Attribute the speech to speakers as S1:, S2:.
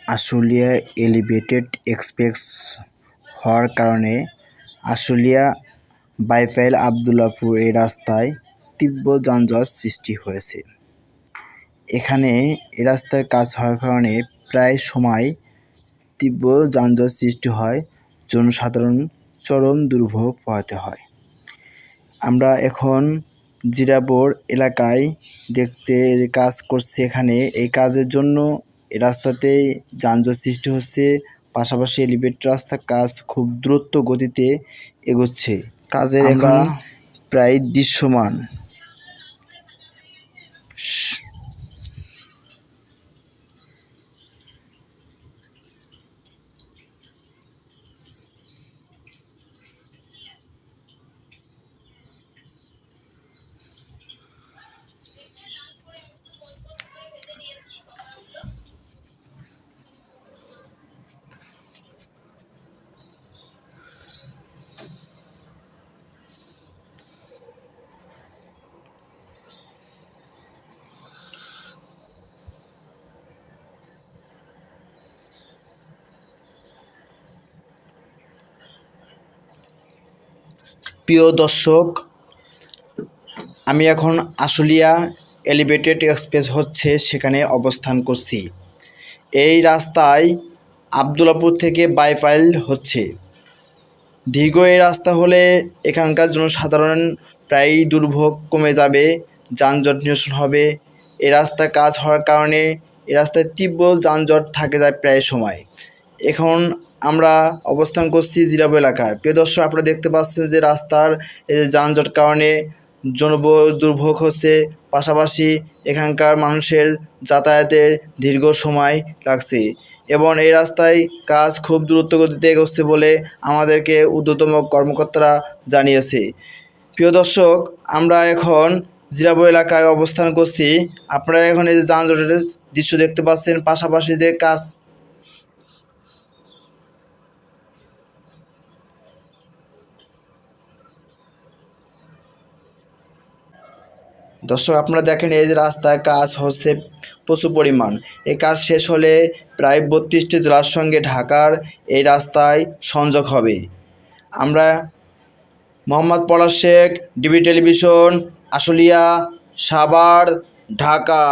S1: Ashulia elevated express হওয়ার কারণে আশুলিয়া বাইপাইল আবদুল্লাপুর এই রাস্তায় তীব্র যানজট সৃষ্টি হয়েছে। এখানে এই রাস্তার কাজ হওয়ার কারণে প্রায় সময় তীব্র যানজট সৃষ্টি হয়, জনসাধারণ চরম দুর্ভোগ পোহাতে হয়। আমরা এখন জিরাবোর এলাকায় দেখতে কাজ করছি। এখানে এই কাজের জন্য এই রাস্তাতে যানজট সৃষ্টি হচ্ছে, পাশাপাশি এলিভেটেড রাস্তার কাজ খুব দ্রুত গতিতে এগোচ্ছে। কাজের এখন প্রায় দৃশ্যমান। প্রিয় দর্শক, আমি এখন আশুলিয়া এলিভেটেড এক্সপ্রেস হচ্ছে সেখানে অবস্থান করছি। এই রাস্তায় আবদুল্লাপুর থেকে বাইপাইল হচ্ছে। দীর্ঘ এই রাস্তা হলে এখানকার জনসাধারণ প্রায় দুর্ভোগ কমে যাবে, যানজট নিরসন হবে। এই রাস্তার কাজ হওয়ার কারণে এই রাস্তায় তীব্র যানজট থাকে যায় প্রায় সময়। এখন আমরা অবস্থান করছি জিরাবো এলাকায়। প্রিয় দর্শক, আপনারা দেখতে পাচ্ছেন যে রাস্তার এই যানজট কারণে দুর্ভোগ হচ্ছে, পাশাপাশি এখানকার মানুষের যাতায়াতের দীর্ঘ সময় লাগছে এবং এই রাস্তায় কাজ খুব দ্রুত গতিতে এগোচ্ছে বলে আমাদেরকে ঊর্ধ্বতন কর্মকর্তারা জানিয়েছে। প্রিয় দর্শক, আমরা এখন জিরাবো এলাকায় অবস্থান করছি। আপনারা এখন এই যে যানজটের দৃশ্য দেখতে পাচ্ছেন, পাশাপাশি যে কাজ। দর্শক, আপনারা দেখেন এই যে রাস্তায় কাজ হচ্ছে প্রচুর পরিমাণ। এই কাজ শেষ হলে প্রায় 32টি জেলার সঙ্গে ঢাকার এই রাস্তায় সংযোগ হবে। আমরা মোহাম্মদ পলাশ শেখ, ডিবি টেলিভিশন, আশুলিয়া, সাভার, ঢাকা।